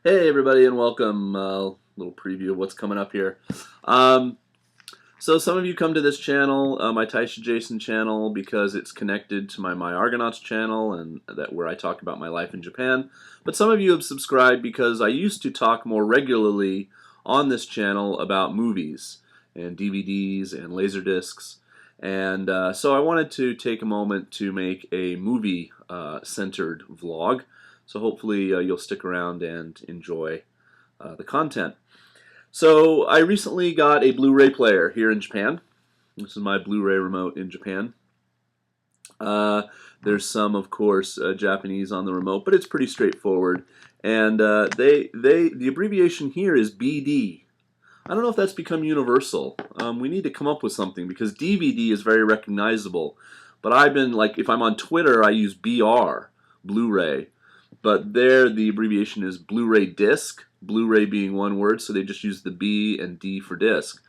Hey everybody and welcome. Little preview of what's coming up here. Um, so some of you come to this channel, my Taisha Jason channel, because it's connected to my Argonauts channel and where I talk about my life in Japan. But some of you have subscribed because I used to talk more regularly on this channel about movies and DVDs and Laserdiscs. And so I wanted to take a moment to make a movie centered vlog. So hopefully you'll stick around and enjoy the content. So I recently got a Blu-ray player here in Japan. This is my Blu-ray remote in Japan. There's some, of course, Japanese on the remote, but it's pretty straightforward. And the abbreviation here is BD. I don't know if that's become universal. We need to come up with something because DVD is very recognizable. But I've been, like, if I'm on Twitter, I use BR, Blu-ray. But there, the abbreviation is Blu-ray disc, Blu-ray being one word, so they just use the B and D for disc.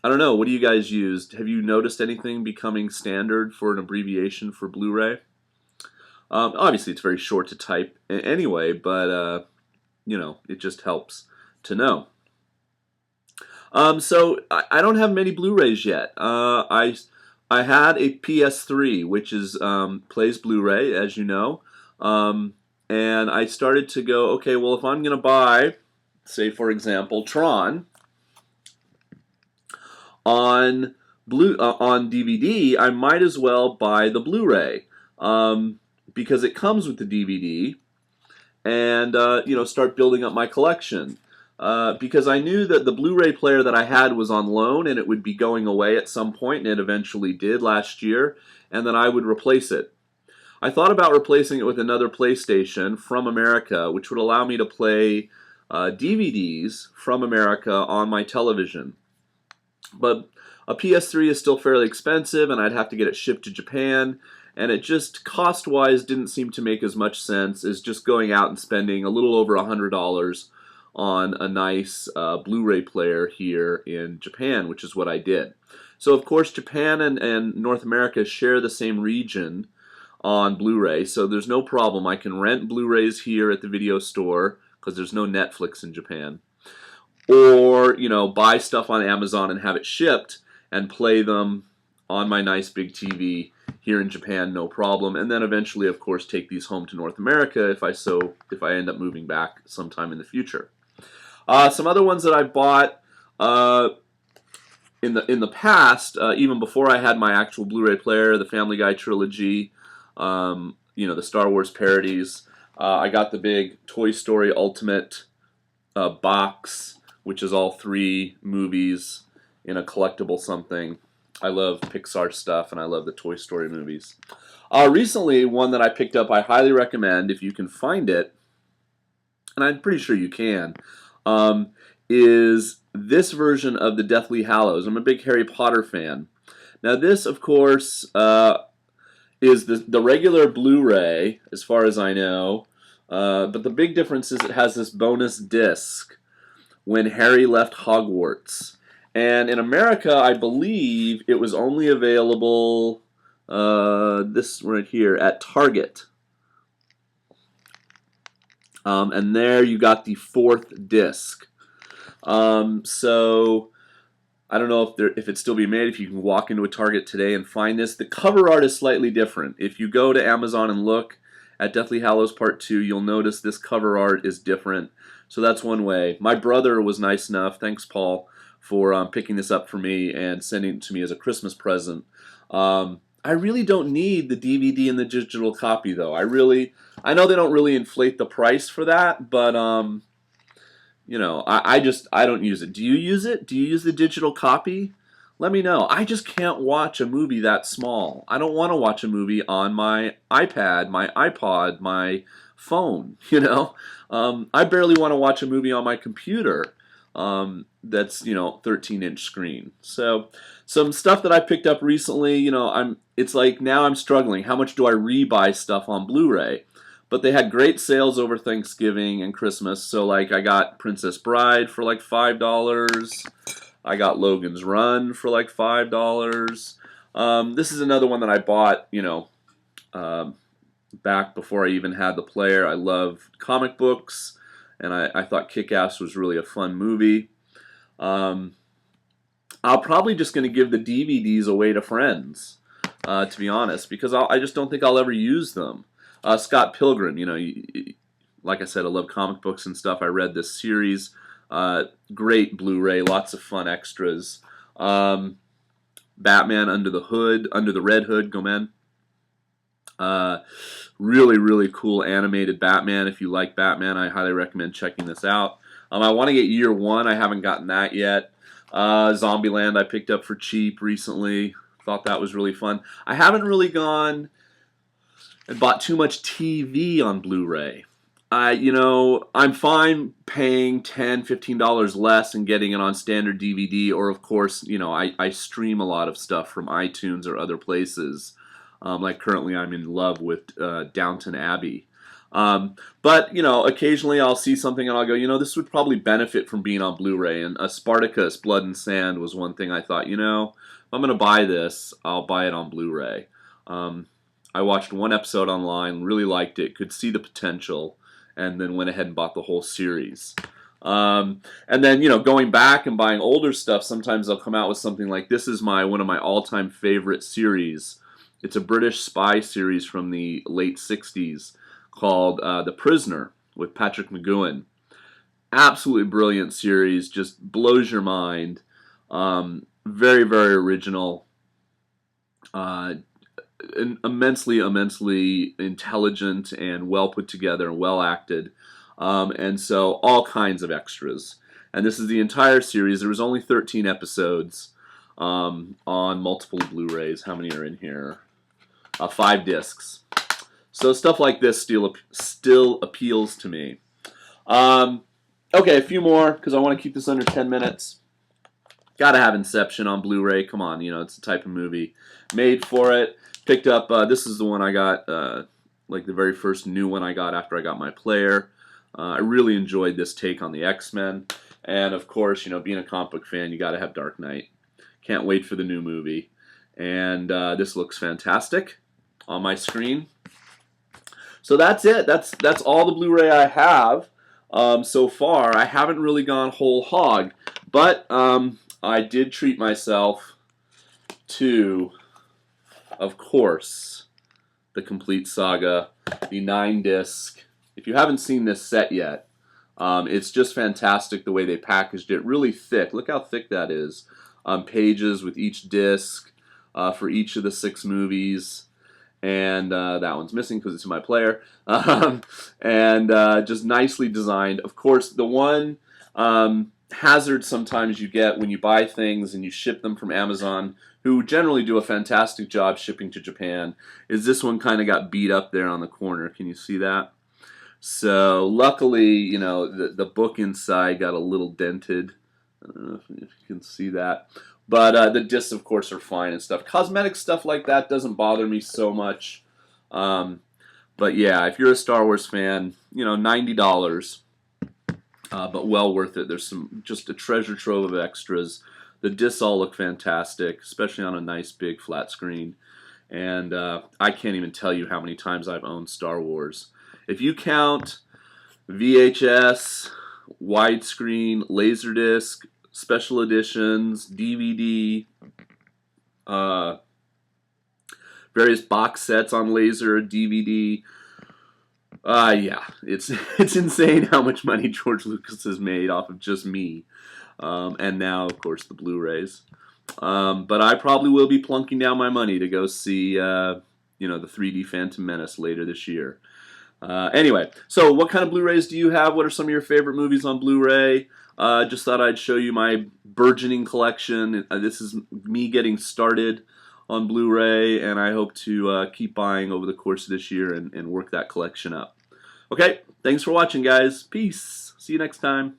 I don't know, what do you guys use? Have you noticed anything becoming standard for an abbreviation for Blu-ray? Obviously, it's very short to type anyway, but, you know, it just helps to know. So I don't have many Blu-rays yet. I had a PS3, which is plays Blu-ray, as you know. And I started to go, okay, well, if I'm going to buy, say, for example, Tron on DVD, I might as well buy the Blu-ray because it comes with the DVD, and you know, start building up my collection. Because I knew that the Blu-ray player that I had was on loan and it would be going away at some point, and it eventually did last year, and then I would replace it. I thought about replacing it with another PlayStation from America, which would allow me to play DVDs from America on my television. But a PS3 is still fairly expensive, and I'd have to get it shipped to Japan, and it just, cost-wise, didn't seem to make as much sense as just going out and spending a little over $100 on a nice Blu-ray player here in Japan, which is what I did. So, of course, Japan and North America share the same region on Blu-ray, so there's no problem. I can rent Blu-rays here at the video store because there's no Netflix in Japan, or, you know, buy stuff on Amazon and have it shipped and play them on my nice big TV here in Japan, no problem. And then eventually, of course, take these home to North America if I end up moving back sometime in the future. Some other ones that I bought in the past, even before I had my actual Blu-ray player, the Family Guy trilogy. You know, the Star Wars parodies. I got the big Toy Story Ultimate box, which is all 3 movies in a collectible something. I love Pixar stuff, and I love the Toy Story movies. Recently, one that I picked up, I highly recommend if you can find it, and I'm pretty sure you can, is this version of the Deathly Hallows. I'm a big Harry Potter fan. Now, this, of course, is the regular Blu-ray, as far as I know, but the big difference is it has this bonus disc, When Harry Left Hogwarts. And in America, I believe it was only available, this right here, at Target. And there you got the 4th disc. So I don't know if it's still being made, if you can walk into a Target today and find this. The cover art is slightly different. If you go to Amazon and look at Deathly Hallows Part 2, you'll notice this cover art is different. So that's one way. My brother was nice enough, thanks Paul, for picking this up for me and sending it to me as a Christmas present. I really don't need the DVD and the digital copy, though. I know they don't really inflate the price for that, but you know, I don't use it. Do you use it? Do you use the digital copy? Let me know. I just can't watch a movie that small. I don't want to watch a movie on my iPad, my iPod, my phone, you know? I barely want to watch a movie on my computer that's, you know, 13-inch screen. So some stuff that I picked up recently, you know, it's like now I'm struggling. How much do I rebuy stuff on Blu-ray? But they had great sales over Thanksgiving and Christmas. So, like, I got Princess Bride for like $5. I got Logan's Run for like $5. This is another one that I bought, you know, back before I even had the player. I love comic books and I thought Kick-Ass was really a fun movie. Um, I'll probably just going to give the DVDs away to friends, to be honest, because I just don't think I'll ever use them. Scott Pilgrim, you know, like I said, I love comic books and stuff. I read this series. Great Blu-ray, lots of fun extras. Batman Under the Red Hood, Gomen. Really, really cool animated Batman. If you like Batman, I highly recommend checking this out. I want to get Year One. I haven't gotten that yet. Zombieland I picked up for cheap recently. Thought that was really fun. I haven't really gone and bought too much TV on Blu-ray. You know, I'm fine paying $10, $15 less and getting it on standard DVD, or of course, you know, I stream a lot of stuff from iTunes or other places. Like currently I'm in love with Downton Abbey. But, you know, occasionally I'll see something and I'll go, you know, this would probably benefit from being on Blu-ray. And Spartacus, Blood and Sand was one thing I thought, you know, if I'm going to buy this, I'll buy it on Blu-ray. I watched one episode online, really liked it, could see the potential, and then went ahead and bought the whole series. And then, you know, going back and buying older stuff, sometimes they'll come out with something like, this is one of my all-time favorite series. It's a British spy series from the late 60s called The Prisoner with Patrick McGoohan. Absolutely brilliant series, just blows your mind. Very, very original. Immensely intelligent and well put together and well acted. And so all kinds of extras. And this is the entire series. There was only 13 episodes on multiple Blu-rays. How many are in here? 5 discs. So stuff like this still appeals to me. Okay, a few more because I want to keep this under 10 minutes. Gotta have Inception on Blu-ray. Come on, you know, it's the type of movie made for it. Picked up, this is the one I got, like the very first new one I got after I got my player. I really enjoyed this take on the X-Men. And of course, you know, being a comic book fan, you gotta have Dark Knight. Can't wait for the new movie. And this looks fantastic on my screen. So that's it. That's all the Blu-ray I have so far. I haven't really gone whole hog, but I did treat myself to, of course, the complete saga, the 9-disc. If you haven't seen this set yet, it's just fantastic the way they packaged it. Really thick. Look how thick that is. Pages with each disc for each of the 6 movies. And that one's missing because it's in my player. And just nicely designed. Of course, the one hazard sometimes you get when you buy things and you ship them from Amazon, who generally do a fantastic job shipping to Japan, is this one kind of got beat up there on the corner. Can you see that? So luckily, you know, the book inside got a little dented. I don't know if you can see that. But the discs, of course, are fine and stuff. Cosmetic stuff like that doesn't bother me so much. But yeah, if you're a Star Wars fan, you know, $90. But well worth it. There's just a treasure trove of extras. The discs all look fantastic, especially on a nice big flat screen. And I can't even tell you how many times I've owned Star Wars. If you count VHS, widescreen, Laserdisc, special editions, DVD, various box sets on laser, DVD. Yeah, it's insane how much money George Lucas has made off of just me. And now, of course, the Blu-rays. But I probably will be plunking down my money to go see, you know, the 3D Phantom Menace later this year. Anyway, so what kind of Blu-rays do you have? What are some of your favorite movies on Blu-ray? Just thought I'd show you my burgeoning collection. This is me getting started on Blu-ray, and I hope to keep buying over the course of this year and work that collection up. Okay, thanks for watching, guys. Peace. See you next time.